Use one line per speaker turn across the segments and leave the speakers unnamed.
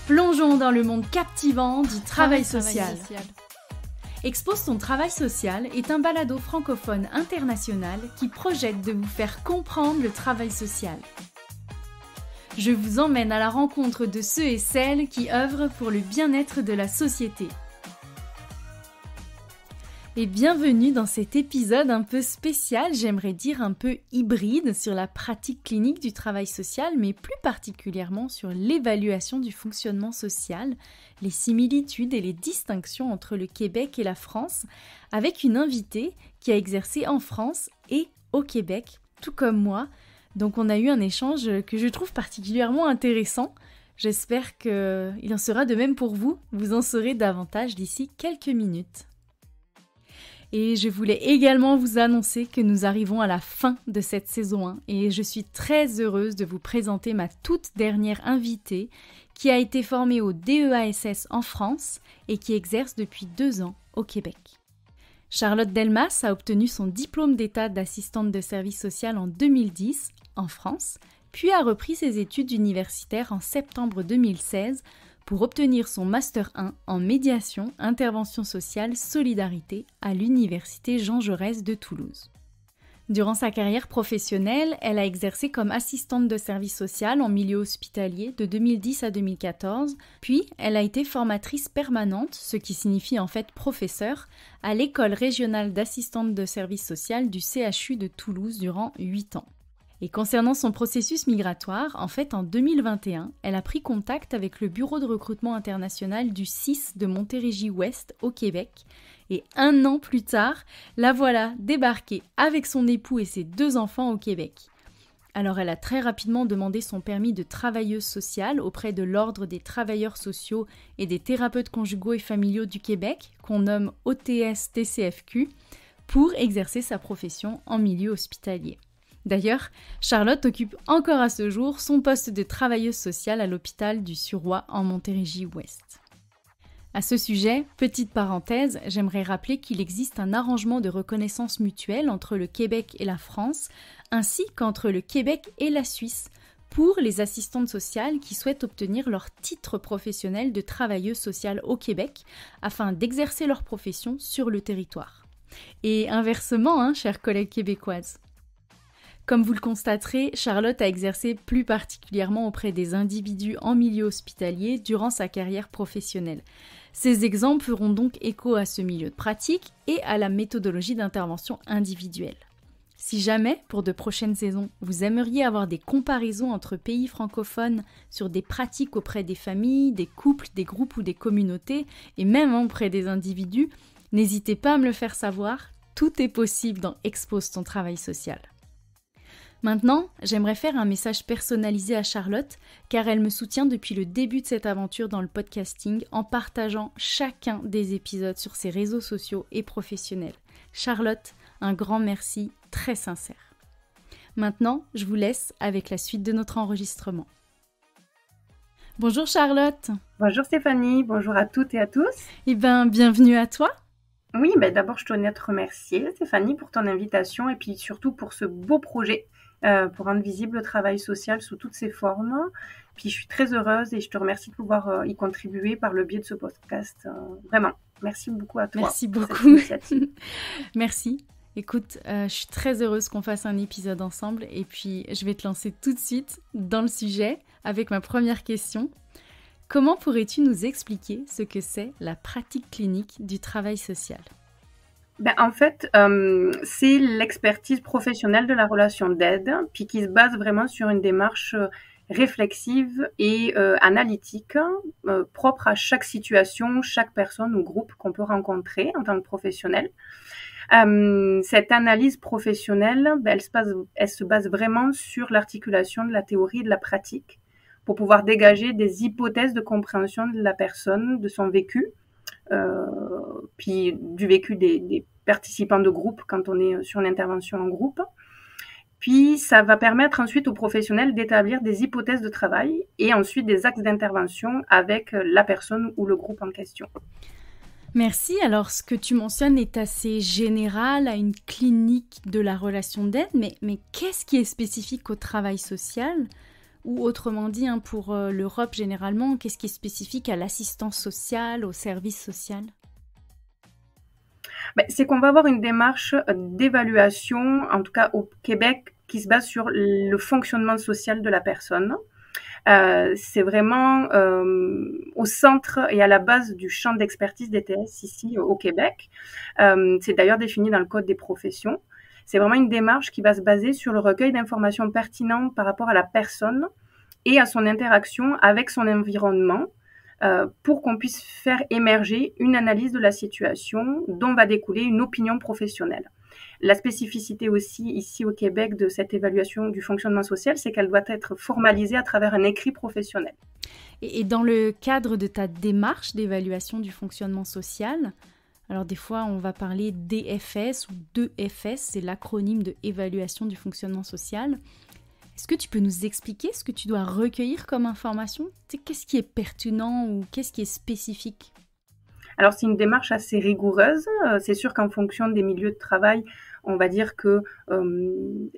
Plongeons dans le monde captivant du travail social. Expose ton travail social est un balado francophone international qui projette de vous faire comprendre le travail social. Je vous emmène à la rencontre de ceux et celles qui œuvrent pour le bien-être de la société. Et bienvenue dans cet épisode un peu spécial, j'aimerais dire un peu hybride, sur la pratique clinique du travail social, mais plus particulièrement sur l'évaluation du fonctionnement social, les similitudes et les distinctions entre le Québec et la France, avec une invitée qui a exercé en France et au Québec, tout comme moi. Donc on a eu un échange que je trouve particulièrement intéressant. J'espère qu'il en sera de même pour vous. Vous en saurez davantage d'ici quelques minutes. Et je voulais également vous annoncer que nous arrivons à la fin de cette saison 1 et je suis très heureuse de vous présenter ma toute dernière invitée qui a été formée au DEASS en France et qui exerce depuis 2 ans au Québec. Charlotte Delmas a obtenu son diplôme d'état d'assistante de service social en 2010 en France, puis a repris ses études universitaires en septembre 2016 pour obtenir son Master 1 en médiation, intervention sociale, solidarité à l'Université Jean Jaurès de Toulouse. Durant sa carrière professionnelle, elle a exercé comme assistante de service social en milieu hospitalier de 2010 à 2014, puis elle a été formatrice permanente, ce qui signifie en fait professeur, à l'école régionale d'assistante de service social du CHU de Toulouse durant 8 ans. Et concernant son processus migratoire, en fait en 2021, elle a pris contact avec le bureau de recrutement international du CIS de Montérégie-Ouest au Québec. Et 1 an plus tard, la voilà débarquée avec son époux et ses 2 enfants au Québec. Alors elle a très rapidement demandé son permis de travailleuse sociale auprès de l'Ordre des travailleurs sociaux et des thérapeutes conjugaux et familiaux du Québec, qu'on nomme OTS-TCFQ, pour exercer sa profession en milieu hospitalier. D'ailleurs, Charlotte occupe encore à ce jour son poste de travailleuse sociale à l'hôpital du Suroît en Montérégie-Ouest. À ce sujet, petite parenthèse, j'aimerais rappeler qu'il existe un arrangement de reconnaissance mutuelle entre le Québec et la France, ainsi qu'entre le Québec et la Suisse, pour les assistantes sociales qui souhaitent obtenir leur titre professionnel de travailleuse sociale au Québec, afin d'exercer leur profession sur le territoire. Et inversement, chères collègues québécoises. Comme vous le constaterez, Charlotte a exercé plus particulièrement auprès des individus en milieu hospitalier durant sa carrière professionnelle. Ces exemples feront donc écho à ce milieu de pratique et à la méthodologie d'intervention individuelle. Si jamais, pour de prochaines saisons, vous aimeriez avoir des comparaisons entre pays francophones sur des pratiques auprès des familles, des couples, des groupes ou des communautés, et même auprès des individus, n'hésitez pas à me le faire savoir, tout est possible dans Expose ton travail social. Maintenant, j'aimerais faire un message personnalisé à Charlotte, car elle me soutient depuis le début de cette aventure dans le podcasting en partageant chacun des épisodes sur ses réseaux sociaux et professionnels. Charlotte, un grand merci très sincère. Maintenant, je vous laisse avec la suite de notre enregistrement. Bonjour Charlotte.
Bonjour Stéphanie, bonjour à toutes et à tous.
Bienvenue à toi.
Oui, d'abord je tenais à te remercier Stéphanie pour ton invitation et puis surtout pour ce beau projet. Pour rendre visible le travail social sous toutes ses formes. Puis je suis très heureuse et je te remercie de pouvoir y contribuer par le biais de ce podcast. Vraiment, merci beaucoup à toi.
Merci beaucoup. Merci. Écoute, je suis très heureuse qu'on fasse un épisode ensemble et puis je vais te lancer tout de suite dans le sujet avec ma première question. Comment pourrais-tu nous expliquer ce que c'est la pratique clinique du travail social ?
En fait, c'est l'expertise professionnelle de la relation d'aide, puis qui se base vraiment sur une démarche réflexive et analytique, propre à chaque situation, chaque personne ou groupe qu'on peut rencontrer en tant que professionnel. Cette analyse professionnelle, elle se base vraiment sur l'articulation de la théorie et de la pratique pour pouvoir dégager des hypothèses de compréhension de la personne, de son vécu, puis du vécu des participants de groupe quand on est sur une intervention en groupe. Puis ça va permettre ensuite aux professionnels d'établir des hypothèses de travail et ensuite des axes d'intervention avec la personne ou le groupe en question.
Merci. Alors, ce que tu mentionnes est assez général à une clinique de la relation d'aide, mais qu'est-ce qui est spécifique au travail social ? Ou autrement dit, pour l'Europe généralement, qu'est-ce qui est spécifique à l'assistance sociale, au service social ?
C'est qu'on va avoir une démarche d'évaluation, en tout cas au Québec, qui se base sur le fonctionnement social de la personne. C'est vraiment au centre et à la base du champ d'expertise d'ETS ici au Québec. C'est d'ailleurs défini dans le Code des professions. C'est vraiment une démarche qui va se baser sur le recueil d'informations pertinentes par rapport à la personne et à son interaction avec son environnement, pour qu'on puisse faire émerger une analyse de la situation dont va découler une opinion professionnelle. La spécificité aussi ici au Québec de cette évaluation du fonctionnement social, c'est qu'elle doit être formalisée à travers un écrit professionnel.
Et dans le cadre de ta démarche d'évaluation du fonctionnement social, alors des fois on va parler d'EFS ou d'EFS, c'est l'acronyme de évaluation du fonctionnement social. Est-ce que tu peux nous expliquer ce que tu dois recueillir comme information ? Qu'est-ce qui est pertinent ou qu'est-ce qui est spécifique ?
Alors, c'est une démarche assez rigoureuse. C'est sûr qu'en fonction des milieux de travail, on va dire que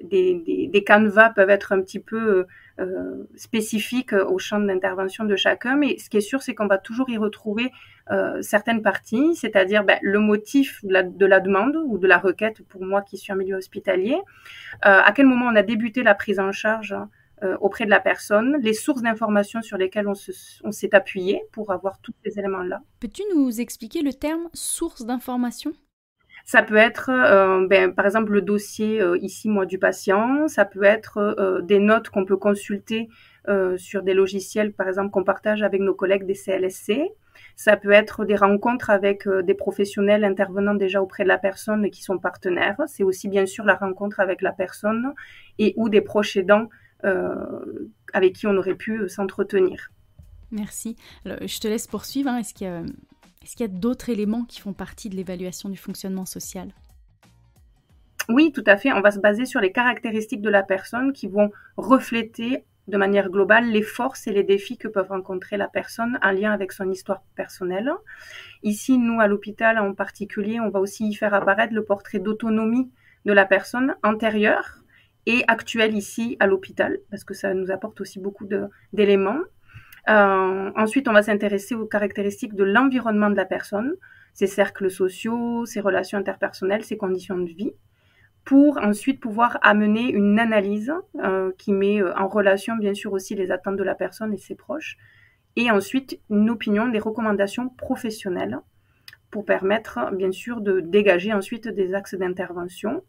des canevas peuvent être un petit peu spécifiques au champ d'intervention de chacun. Mais ce qui est sûr, c'est qu'on va toujours y retrouver certaines parties, c'est-à-dire le motif de la demande ou de la requête, pour moi qui suis en milieu hospitalier, à quel moment on a débuté la prise en charge auprès de la personne, les sources d'informations sur lesquelles on s'est appuyé pour avoir tous ces éléments-là.
Peux-tu nous expliquer le terme source d'information ?
Ça peut être, par exemple, le dossier ici, moi, du patient. Ça peut être des notes qu'on peut consulter sur des logiciels, par exemple, qu'on partage avec nos collègues des CLSC. Ça peut être des rencontres avec des professionnels intervenant déjà auprès de la personne qui sont partenaires. C'est aussi, bien sûr, la rencontre avec la personne et ou des proches aidants avec qui on aurait pu s'entretenir.
Merci. Alors, je te laisse poursuivre. Est-ce qu'il y a d'autres éléments qui font partie de l'évaluation du fonctionnement social ?
Oui, tout à fait. On va se baser sur les caractéristiques de la personne qui vont refléter de manière globale les forces et les défis que peuvent rencontrer la personne en lien avec son histoire personnelle. Ici, nous, à l'hôpital en particulier, on va aussi y faire apparaître le portrait d'autonomie de la personne antérieure et actuelle ici à l'hôpital, parce que ça nous apporte aussi beaucoup d'éléments. Ensuite, on va s'intéresser aux caractéristiques de l'environnement de la personne, ses cercles sociaux, ses relations interpersonnelles, ses conditions de vie, pour ensuite pouvoir amener une analyse qui met en relation bien sûr aussi les attentes de la personne et ses proches, et ensuite une opinion, des recommandations professionnelles pour permettre bien sûr de dégager ensuite des axes d'intervention.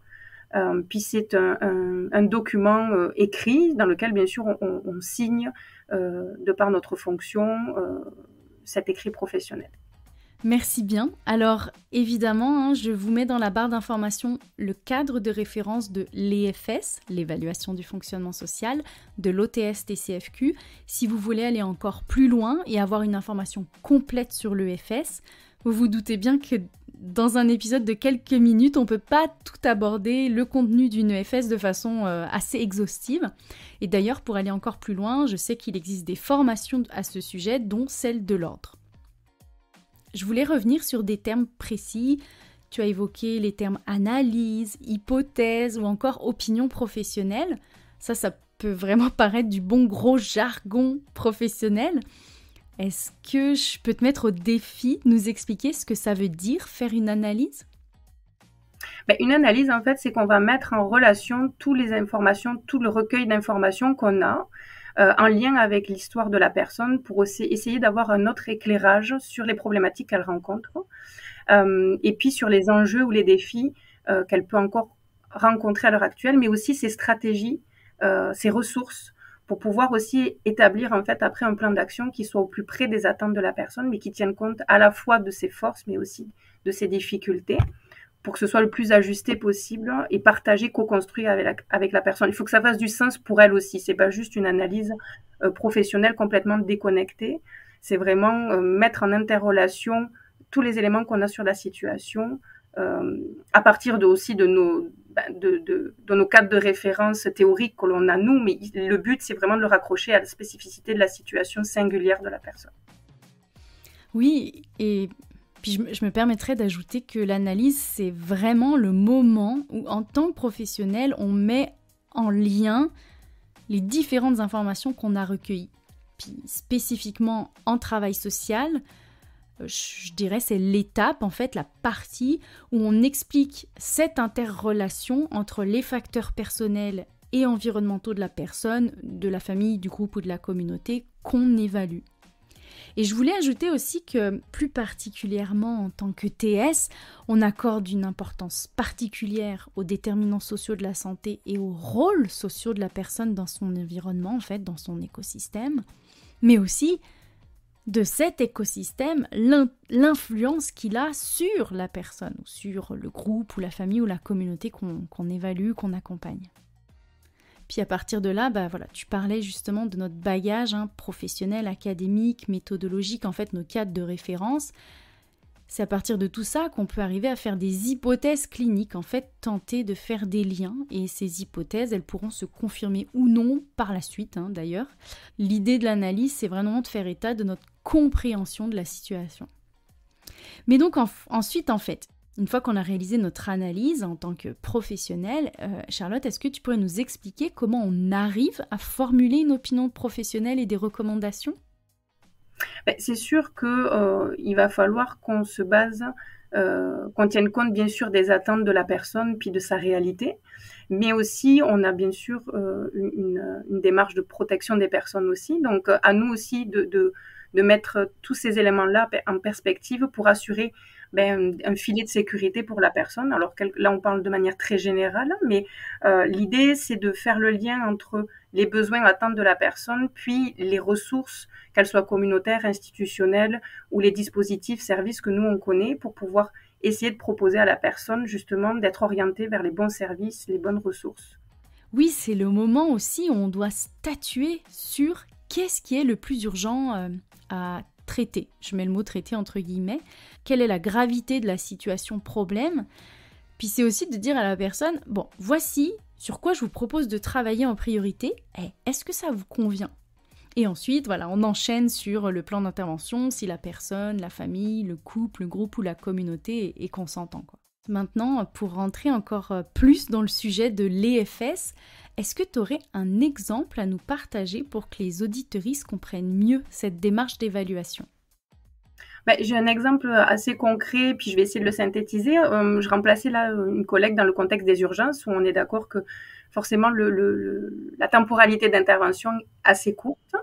Puis c'est un document écrit dans lequel bien sûr on signe de par notre fonction cet écrit professionnel.
Merci bien. Alors évidemment, je vous mets dans la barre d'information le cadre de référence de l'EFS, l'évaluation du fonctionnement social, de l'OTS-TCFQ. Si vous voulez aller encore plus loin et avoir une information complète sur l'EFS, vous vous doutez bien que dans un épisode de quelques minutes, on ne peut pas tout aborder le contenu d'une EFS de façon assez exhaustive. Et d'ailleurs, pour aller encore plus loin, je sais qu'il existe des formations à ce sujet, dont celle de l'ordre. Je voulais revenir sur des termes précis. Tu as évoqué les termes analyse, hypothèse ou encore opinion professionnelle. Ça peut vraiment paraître du bon gros jargon professionnel. Est-ce que je peux te mettre au défi de nous expliquer ce que ça veut dire, faire une analyse ?
Une analyse, en fait, c'est qu'on va mettre en relation toutes les informations, tout le recueil d'informations qu'on a en lien avec l'histoire de la personne pour aussi essayer d'avoir un autre éclairage sur les problématiques qu'elle rencontre et puis sur les enjeux ou les défis qu'elle peut encore rencontrer à l'heure actuelle, mais aussi ses stratégies, ses ressources, pour pouvoir aussi établir en fait après un plan d'action qui soit au plus près des attentes de la personne, mais qui tienne compte à la fois de ses forces, mais aussi de ses difficultés, pour que ce soit le plus ajusté possible et partagé, co-construit avec la personne. Il faut que ça fasse du sens pour elle aussi. C'est pas juste une analyse professionnelle complètement déconnectée. C'est vraiment mettre en interrelation tous les éléments qu'on a sur la situation, à partir aussi de nos cadres de référence théoriques que l'on a nous, mais le but, c'est vraiment de le raccrocher à la spécificité de la situation singulière de la personne.
Oui, et puis je me permettrais d'ajouter que l'analyse, c'est vraiment le moment où, en tant que professionnel, on met en lien les différentes informations qu'on a recueillies. Puis spécifiquement en travail social, je dirais c'est l'étape, en fait, la partie où on explique cette interrelation entre les facteurs personnels et environnementaux de la personne, de la famille, du groupe ou de la communauté qu'on évalue. Et je voulais ajouter aussi que, plus particulièrement en tant que TS, on accorde une importance particulière aux déterminants sociaux de la santé et aux rôles sociaux de la personne dans son environnement, en fait, dans son écosystème, mais aussi de cet écosystème, l'influence qu'il a sur la personne, ou sur le groupe, ou la famille, ou la communauté qu'on évalue, qu'on accompagne. Puis à partir de là, tu parlais justement de notre bagage professionnel, académique, méthodologique, en fait nos cadres de référence. C'est à partir de tout ça qu'on peut arriver à faire des hypothèses cliniques, en fait tenter de faire des liens. Et ces hypothèses, elles pourront se confirmer ou non par la suite d'ailleurs. L'idée de l'analyse, c'est vraiment de faire état de notre compréhension de la situation. Mais donc ensuite, en fait, une fois qu'on a réalisé notre analyse en tant que professionnel, Charlotte, est-ce que tu pourrais nous expliquer comment on arrive à formuler une opinion professionnelle et des recommandations ?
C'est sûr qu'il va falloir qu'on se base, qu'on tienne compte bien sûr des attentes de la personne puis de sa réalité, mais aussi on a bien sûr une démarche de protection des personnes aussi, donc à nous aussi de mettre tous ces éléments-là en perspective pour assurer un filet de sécurité pour la personne. Alors là, on parle de manière très générale, mais l'idée, c'est de faire le lien entre les besoins, attentes de la personne, puis les ressources, qu'elles soient communautaires, institutionnelles, ou les dispositifs, services que nous, on connaît, pour pouvoir essayer de proposer à la personne, justement, d'être orientée vers les bons services, les bonnes ressources.
Oui, c'est le moment aussi où on doit statuer sur qu'est-ce qui est le plus urgent à traiter. Je mets le mot traiter entre guillemets. Quelle est la gravité de la situation problème? Puis c'est aussi de dire à la personne, bon, voici sur quoi je vous propose de travailler en priorité. Est-ce que ça vous convient? Et ensuite, on enchaîne sur le plan d'intervention si la personne, la famille, le couple, le groupe ou la communauté est consentant, quoi. Maintenant, pour rentrer encore plus dans le sujet de l'EFS, est-ce que tu aurais un exemple à nous partager pour que les auditeuristes comprennent mieux cette démarche d'évaluation?
J'ai un exemple assez concret, puis je vais essayer de le synthétiser. Je remplaçais là une collègue dans le contexte des urgences, où on est d'accord que forcément la temporalité d'intervention est assez courte.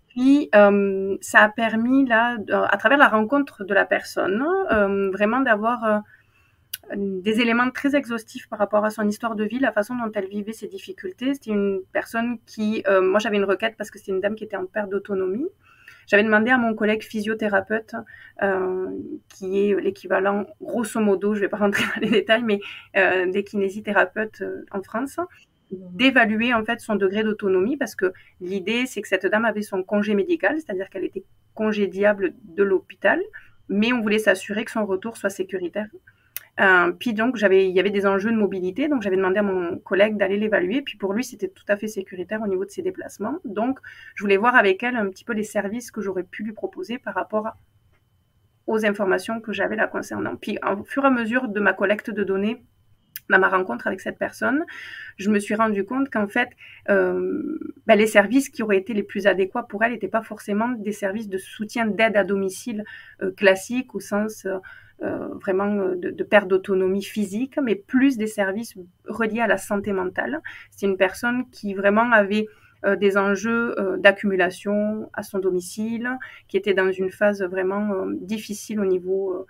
Puis ça a permis là, à travers la rencontre de la personne, vraiment d'avoir des éléments très exhaustifs par rapport à son histoire de vie, la façon dont elle vivait ses difficultés. C'était une personne qui, moi j'avais une requête parce que c'était une dame qui était en perte d'autonomie. J'avais demandé à mon collègue physiothérapeute, qui est l'équivalent, grosso modo, je ne vais pas rentrer dans les détails, mais des kinésithérapeutes en France, d'évaluer en fait son degré d'autonomie, parce que l'idée c'est que cette dame avait son congé médical, c'est-à-dire qu'elle était congédiable de l'hôpital, mais on voulait s'assurer que son retour soit sécuritaire. Puis donc il y avait des enjeux de mobilité, donc j'avais demandé à mon collègue d'aller l'évaluer, puis pour lui c'était tout à fait sécuritaire au niveau de ses déplacements, donc je voulais voir avec elle un petit peu les services que j'aurais pu lui proposer par rapport aux informations que j'avais là concernant. Puis au fur et à mesure de ma collecte de données, dans ma rencontre avec cette personne, je me suis rendu compte qu'en fait, les services qui auraient été les plus adéquats pour elle n'étaient pas forcément des services de soutien d'aide à domicile classiques au sens vraiment de perte d'autonomie physique, mais plus des services reliés à la santé mentale. C'est une personne qui vraiment avait des enjeux d'accumulation à son domicile, qui était dans une phase vraiment difficile au niveau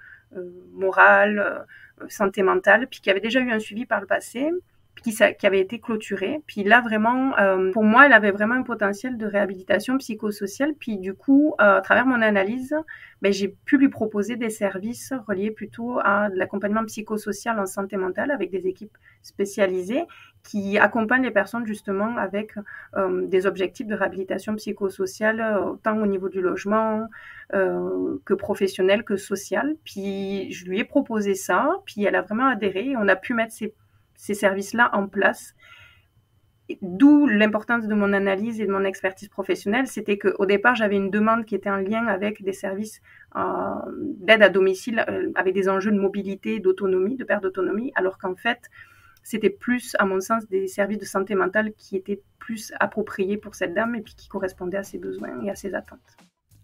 moral, santé mentale, puis qui avait déjà eu un suivi par le passé, puis qui avait été clôturé. Puis là, vraiment, pour moi, elle avait vraiment un potentiel de réhabilitation psychosociale. Puis du coup, à travers mon analyse, j'ai pu lui proposer des services reliés plutôt à de l'accompagnement psychosocial en santé mentale avec des équipes spécialisées qui accompagnent les personnes justement avec des objectifs de réhabilitation psychosociale, autant au niveau du logement que professionnel, que social. Puis je lui ai proposé ça, puis elle a vraiment adhéré. On a pu mettre ces services-là en place. D'où l'importance de mon analyse et de mon expertise professionnelle, c'était qu'au départ, j'avais une demande qui était en lien avec des services d'aide à domicile avec des enjeux de mobilité, d'autonomie, de perte d'autonomie, alors qu'en fait, c'était plus, à mon sens, des services de santé mentale qui étaient plus appropriés pour cette dame et puis qui correspondaient à ses besoins et à ses attentes.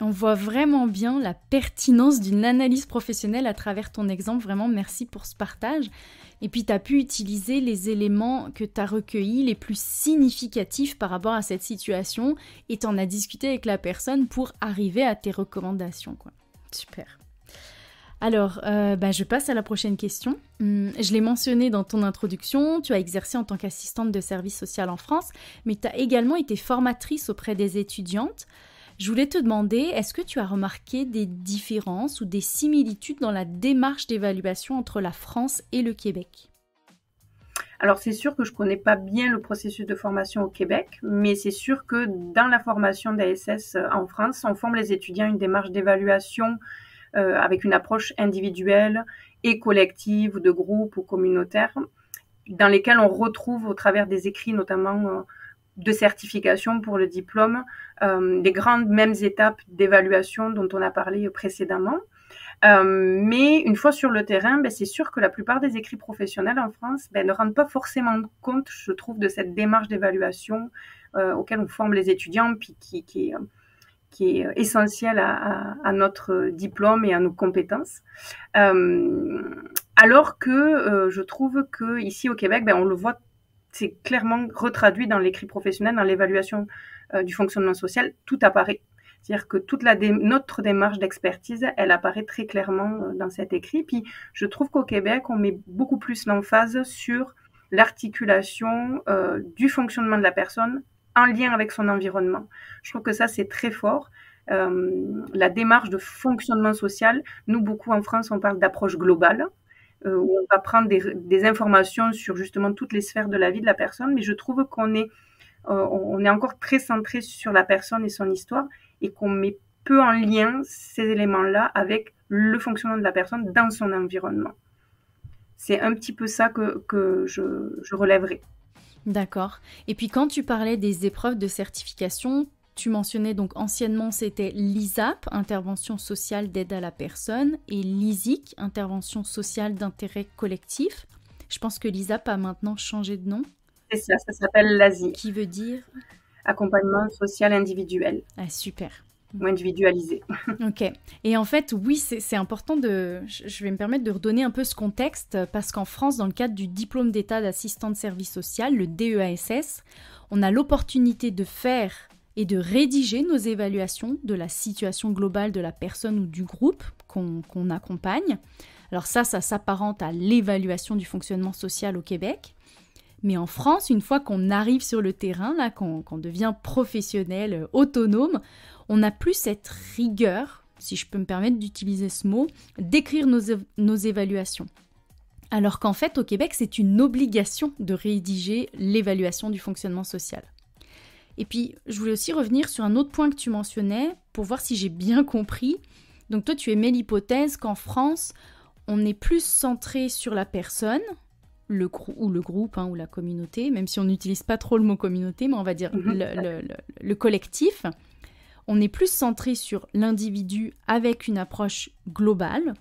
On voit vraiment bien la pertinence d'une analyse professionnelle à travers ton exemple. Vraiment, merci pour ce partage. Et puis, tu as pu utiliser les éléments que tu as recueillis, les plus significatifs par rapport à cette situation, et tu en as discuté avec la personne pour arriver à tes recommandations, quoi. Super. Alors, je passe à la prochaine question. Je l'ai mentionné dans ton introduction, tu as exercé en tant qu'assistante de service social en France, mais tu as également été formatrice auprès des étudiantes. Je voulais te demander, est-ce que tu as remarqué des différences ou des similitudes dans la démarche d'évaluation entre la France et le Québec ?
Alors, c'est sûr que je ne connais pas bien le processus de formation au Québec, mais c'est sûr que dans la formation d'ASS en France, on forme les étudiants à une démarche d'évaluation avec une approche individuelle et collective, ou de groupe ou communautaire, dans lesquelles on retrouve au travers des écrits notamment de certification pour le diplôme, des grandes mêmes étapes d'évaluation dont on a parlé précédemment. Mais une fois sur le terrain, c'est sûr que la plupart des écrits professionnels en France ne rendent pas forcément compte, je trouve, de cette démarche d'évaluation auquel on forme les étudiants, puis qui est essentielle à notre diplôme et à nos compétences. Alors que je trouve qu'ici au Québec, on le voit, c'est clairement retraduit dans l'écrit professionnel, dans l'évaluation du fonctionnement social, tout apparaît. C'est-à-dire que toute notre démarche d'expertise, elle apparaît très clairement dans cet écrit. Puis je trouve qu'au Québec, on met beaucoup plus l'emphase sur l'articulation du fonctionnement de la personne en lien avec son environnement. Je trouve que ça, c'est très fort. La démarche de fonctionnement social, nous, beaucoup en France, on parle d'approche globale, où on va prendre des informations sur justement toutes les sphères de la vie de la personne, mais je trouve qu'on est encore très centré sur la personne et son histoire, et qu'on met peu en lien ces éléments-là avec le fonctionnement de la personne dans son environnement. C'est un petit peu ça que je relèverai.
D'accord. Et puis quand tu parlais des épreuves de certification, tu mentionnais donc anciennement c'était l'ISAP, Intervention sociale d'aide à la personne, et l'ISIC, Intervention sociale d'intérêt collectif. Je pense que l'ISAP a maintenant changé de nom.
C'est ça s'appelle l'ASI.
Qui veut dire
Accompagnement social individuel.
Ah, super.
Ou individualisé.
Ok. Et en fait, oui, c'est important je vais me permettre de redonner un peu ce contexte, parce qu'en France, dans le cadre du diplôme d'état d'assistant de service social, le DEASS, on a l'opportunité de faire et de rédiger nos évaluations de la situation globale de la personne ou du groupe qu'on accompagne. Alors ça s'apparente à l'évaluation du fonctionnement social au Québec. Mais en France, une fois qu'on arrive sur le terrain, là, qu'on devient professionnel, autonome, on n'a plus cette rigueur, si je peux me permettre d'utiliser ce mot, d'écrire nos évaluations. Alors qu'en fait, au Québec, c'est une obligation de rédiger l'évaluation du fonctionnement social. Et puis, je voulais aussi revenir sur un autre point que tu mentionnais, pour voir si j'ai bien compris. Donc toi, tu émets l'hypothèse qu'en France, on est plus centré sur la personne, le groupe ou la communauté, même si on n'utilise pas trop le mot communauté, mais on va dire le collectif. On est plus centré sur l'individu avec une approche globale,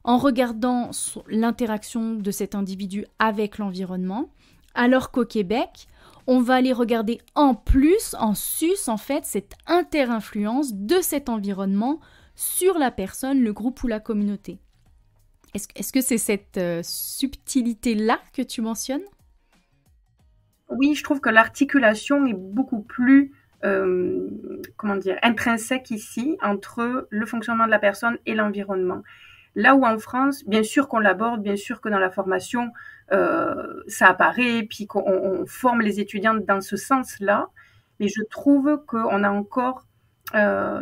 en regardant l'interaction de cet individu avec l'environnement, alors qu'au Québec, on va aller regarder en plus, en sus, en fait, cette interinfluence de cet environnement sur la personne, le groupe ou la communauté. Est-ce que c'est cette subtilité-là que tu mentionnes ?
Oui, je trouve que l'articulation est beaucoup plus intrinsèque ici entre le fonctionnement de la personne et l'environnement. Là où en France, bien sûr qu'on l'aborde, bien sûr que dans la formation, ça apparaît, puis qu'on forme les étudiants dans ce sens-là, mais je trouve qu'on a encore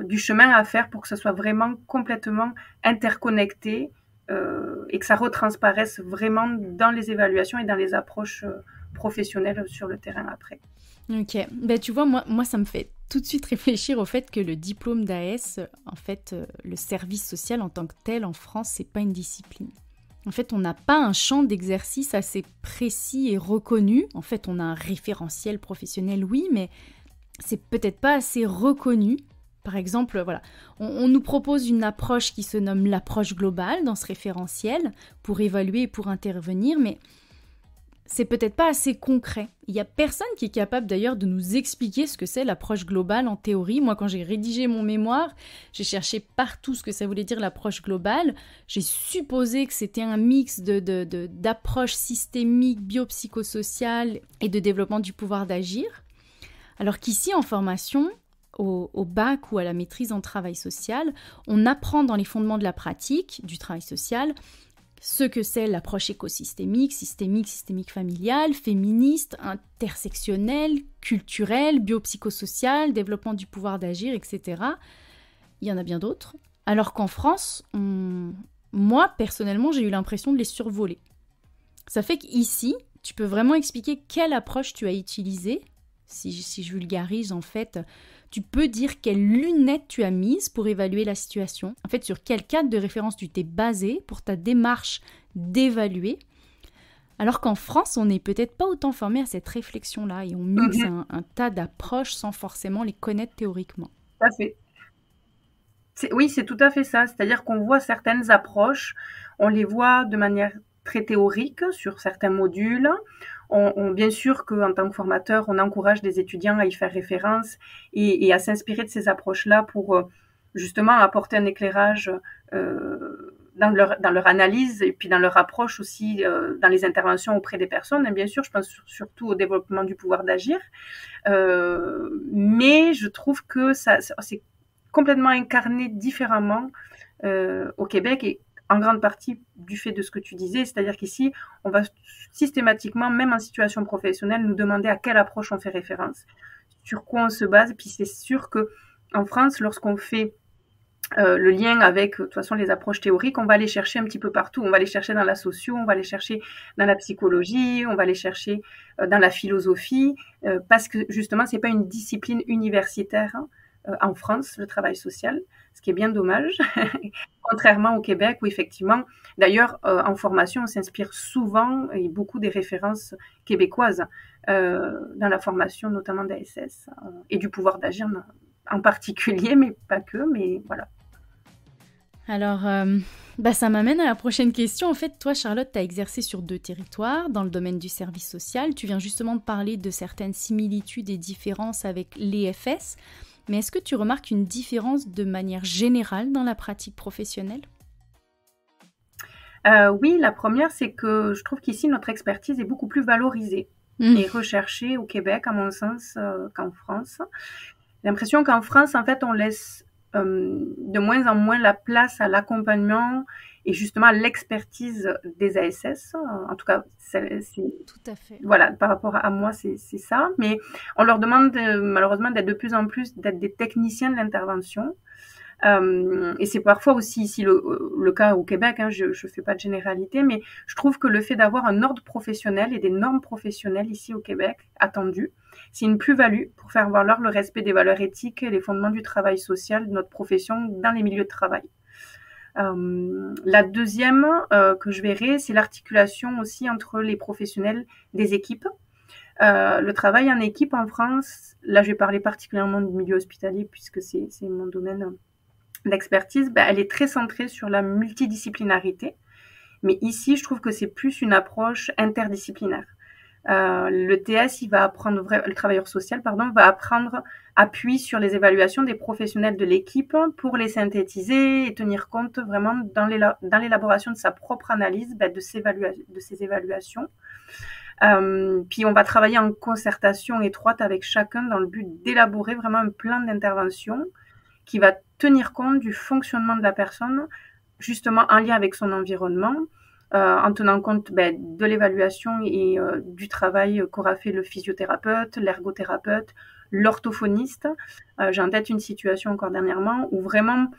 du chemin à faire pour que ça soit vraiment complètement interconnecté, et que ça retransparaisse vraiment dans les évaluations et dans les approches professionnelles sur le terrain après.
Ok, tu vois, moi ça me fait tout de suite réfléchir au fait que le diplôme d'AS, en fait, le service social en tant que tel en France, c'est pas une discipline. En fait, on n'a pas un champ d'exercice assez précis et reconnu. En fait, on a un référentiel professionnel, oui, mais c'est peut-être pas assez reconnu. Par exemple, voilà, on nous propose une approche qui se nomme l'approche globale dans ce référentiel pour évaluer et pour intervenir, mais c'est peut-être pas assez concret. Il y a personne qui est capable d'ailleurs de nous expliquer ce que c'est l'approche globale en théorie. Moi, quand j'ai rédigé mon mémoire, j'ai cherché partout ce que ça voulait dire l'approche globale. J'ai supposé que c'était un mix d'approches systémiques, biopsychosociales et de développement du pouvoir d'agir. Alors qu'ici, en formation, au bac ou à la maîtrise en travail social, on apprend dans les fondements de la pratique du travail social ce que c'est l'approche écosystémique, systémique familiale, féministe, intersectionnelle, culturelle, biopsychosociale, développement du pouvoir d'agir, etc. Il y en a bien d'autres. Alors qu'en France, moi, personnellement, j'ai eu l'impression de les survoler. Ça fait qu'ici, tu peux vraiment expliquer quelle approche tu as utilisée. Si je vulgarise, en fait, tu peux dire quelles lunettes tu as mises pour évaluer la situation. En fait, sur quel cadre de référence tu t'es basé pour ta démarche d'évaluer. Alors qu'en France, on n'est peut-être pas autant formé à cette réflexion-là et on mixe un tas d'approches sans forcément les connaître théoriquement.
Tout à fait. Oui, c'est tout à fait ça. C'est-à-dire qu'on voit certaines approches, on les voit de manière très théorique sur certains modules. Bien sûr qu'en tant que formateur, on encourage les étudiants à y faire référence et à s'inspirer de ces approches-là pour justement apporter un éclairage dans leur analyse et puis dans leur approche aussi dans les interventions auprès des personnes. Et bien sûr, je pense surtout au développement du pouvoir d'agir. Mais je trouve que c'est complètement incarné différemment au Québec et en grande partie du fait de ce que tu disais, c'est-à-dire qu'ici, on va systématiquement, même en situation professionnelle, nous demander à quelle approche on fait référence, sur quoi on se base. Et puis c'est sûr qu'en France, lorsqu'on fait le lien avec, de toute façon, les approches théoriques, on va les chercher un petit peu partout. On va les chercher dans la socio, on va les chercher dans la psychologie, on va les chercher dans la philosophie, parce que justement, c'est pas une discipline universitaire en France, le travail social, ce qui est bien dommage, contrairement au Québec où effectivement, d'ailleurs, en formation, on s'inspire souvent et beaucoup des références québécoises dans la formation, notamment d'ASS et du pouvoir d'agir en particulier, mais pas que, mais voilà.
Alors, ça m'amène à la prochaine question. En fait, toi, Charlotte, tu as exercé sur 2 territoires dans le domaine du service social. Tu viens justement de parler de certaines similitudes et différences avec l'EFS. Mais est-ce que tu remarques une différence de manière générale dans la pratique professionnelle ?
Oui, la première, c'est que je trouve qu'ici, notre expertise est beaucoup plus valorisée et recherchée au Québec, à mon sens, qu'en France. J'ai l'impression qu'en France, en fait, on laisse de moins en moins la place à l'accompagnement et justement à l'expertise des ASS. En tout cas, c'est
tout à fait.
Voilà, par rapport à moi, c'est ça. Mais on leur demande malheureusement d'être de plus en plus d'être des techniciens de l'intervention. Et c'est parfois aussi ici le cas au Québec, hein, je fais pas de généralité, mais je trouve que le fait d'avoir un ordre professionnel et des normes professionnelles ici au Québec attendues, c'est une plus-value pour faire valoir le respect des valeurs éthiques et les fondements du travail social de notre profession dans les milieux de travail. La deuxième que je verrai, c'est l'articulation aussi entre les professionnels des équipes. Le travail en équipe en France, là je vais parler particulièrement du milieu hospitalier puisque c'est mon domaine d'expertise, elle est très centrée sur la multidisciplinarité. Mais ici, je trouve que c'est plus une approche interdisciplinaire. Le TS, le travailleur social, va apprendre appui sur les évaluations des professionnels de l'équipe pour les synthétiser et tenir compte vraiment dans l'élaboration de sa propre analyse de ces évaluations. Puis on va travailler en concertation étroite avec chacun dans le but d'élaborer vraiment un plan d'intervention qui va tenir compte du fonctionnement de la personne, justement en lien avec son environnement, en tenant compte de l'évaluation et du travail qu'aura fait le physiothérapeute, l'ergothérapeute, l'orthophoniste. J'ai en tête une situation encore dernièrement où vraiment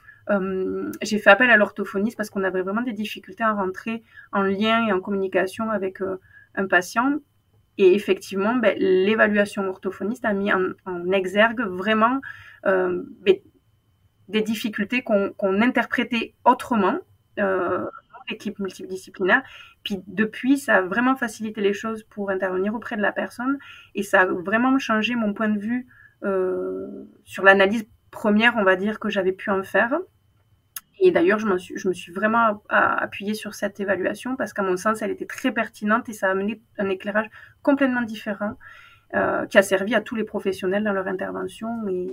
j'ai fait appel à l'orthophoniste parce qu'on avait vraiment des difficultés à rentrer en lien et en communication avec un patient. Et effectivement, l'évaluation orthophoniste a mis en exergue vraiment des difficultés qu'on interprétait autrement, l'équipe multidisciplinaire. Puis depuis, ça a vraiment facilité les choses pour intervenir auprès de la personne et ça a vraiment changé mon point de vue sur l'analyse première, on va dire, que j'avais pu en faire. Et d'ailleurs, je me suis vraiment appuyée sur cette évaluation parce qu'à mon sens, elle était très pertinente et ça a amené un éclairage complètement différent qui a servi à tous les professionnels dans leur intervention et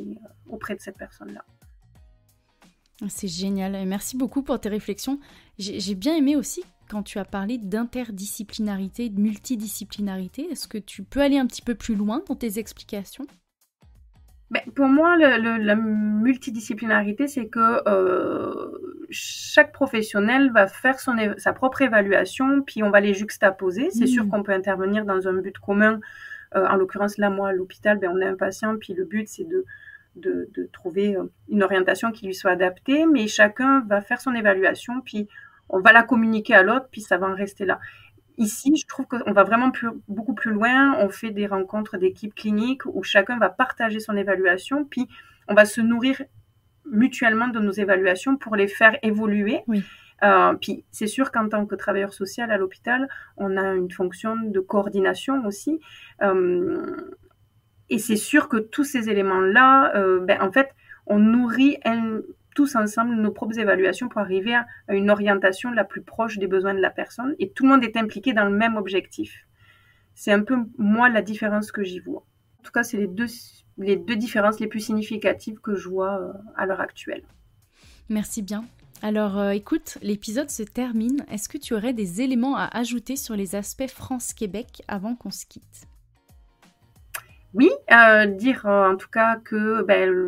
auprès de cette personne-là.
C'est génial. Et merci beaucoup pour tes réflexions. J'ai bien aimé aussi quand tu as parlé d'interdisciplinarité, de multidisciplinarité. Est-ce que tu peux aller un petit peu plus loin dans tes explications ?
Pour moi, la multidisciplinarité, c'est que chaque professionnel va faire sa propre évaluation, puis on va les juxtaposer. C'est sûr qu'on peut intervenir dans un but commun. En l'occurrence, là, moi, à l'hôpital, on a un patient, puis le but, c'est de trouver une orientation qui lui soit adaptée, mais chacun va faire son évaluation, puis on va la communiquer à l'autre, puis ça va en rester là. Ici, je trouve qu'on va vraiment beaucoup plus loin. On fait des rencontres d'équipes cliniques où chacun va partager son évaluation, puis on va se nourrir mutuellement de nos évaluations pour les faire évoluer.
Oui.
Puis c'est sûr qu'en tant que travailleur social à l'hôpital, on a une fonction de coordination aussi. Et c'est sûr que tous ces éléments-là, en fait, on nourrit tous ensemble nos propres évaluations pour arriver à une orientation la plus proche des besoins de la personne. Et tout le monde est impliqué dans le même objectif. C'est un peu, moi, la différence que j'y vois. En tout cas, c'est les deux différences les plus significatives que je vois à l'heure actuelle.
Merci bien. Alors, écoute, l'épisode se termine. Est-ce que tu aurais des éléments à ajouter sur les aspects France-Québec avant qu'on se quitte ?
Oui, dire en tout cas que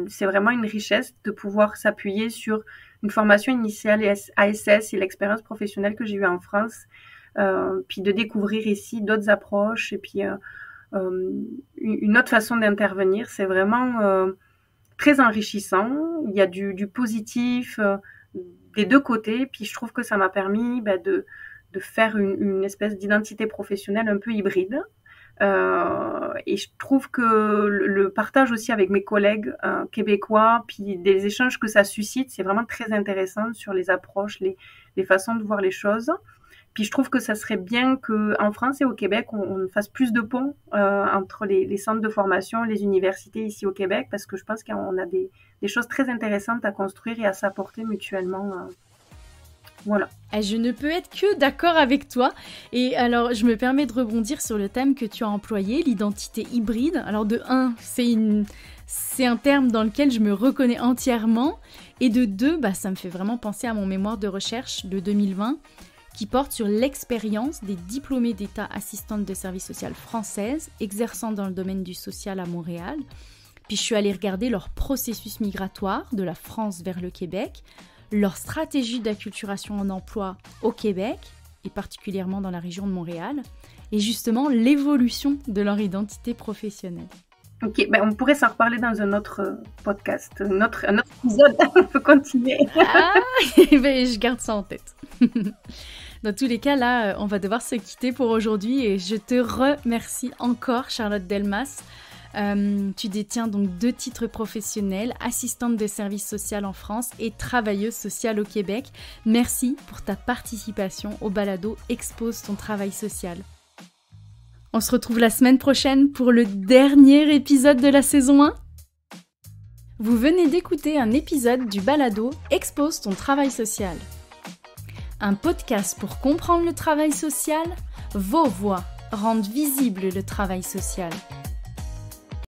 c'est vraiment une richesse de pouvoir s'appuyer sur une formation initiale ASS et l'expérience professionnelle que j'ai eue en France, puis de découvrir ici d'autres approches et puis une autre façon d'intervenir. C'est vraiment très enrichissant. Il y a du positif des deux côtés, puis je trouve que ça m'a permis de faire une espèce d'identité professionnelle un peu hybride. Et je trouve que le partage aussi avec mes collègues québécois, puis des échanges que ça suscite, c'est vraiment très intéressant sur les approches, les façons de voir les choses. Puis je trouve que ça serait bien qu'en France et au Québec, on fasse plus de ponts entre les centres de formation, les universités ici au Québec, parce que je pense qu'on a des choses très intéressantes à construire et à s'apporter mutuellement. Voilà.
Je ne peux être que d'accord avec toi. Et alors, je me permets de rebondir sur le thème que tu as employé, l'identité hybride. Alors, de 1, c'est un terme dans lequel je me reconnais entièrement. Et de 2, ça me fait vraiment penser à mon mémoire de recherche de 2020 qui porte sur l'expérience des diplômés d'État assistantes de service social françaises exerçant dans le domaine du social à Montréal. Puis je suis allée regarder leur processus migratoire de la France vers le Québec, leur stratégie d'acculturation en emploi au Québec, et particulièrement dans la région de Montréal, et justement l'évolution de leur identité professionnelle.
Ok, on pourrait s'en reparler dans un autre podcast, un autre épisode, on peut continuer.
Je garde ça en tête. Dans tous les cas, là, on va devoir se quitter pour aujourd'hui, et je te remercie encore, Charlotte Delmas. Tu détiens donc 2 titres professionnels, assistante de service social en France et travailleuse sociale au Québec. Merci pour ta participation au balado Expose ton travail social. On se retrouve la semaine prochaine pour le dernier épisode de la saison 1. Vous venez d'écouter un épisode du balado Expose ton travail social. Un podcast pour comprendre le travail social, vos voix rendent visible le travail social.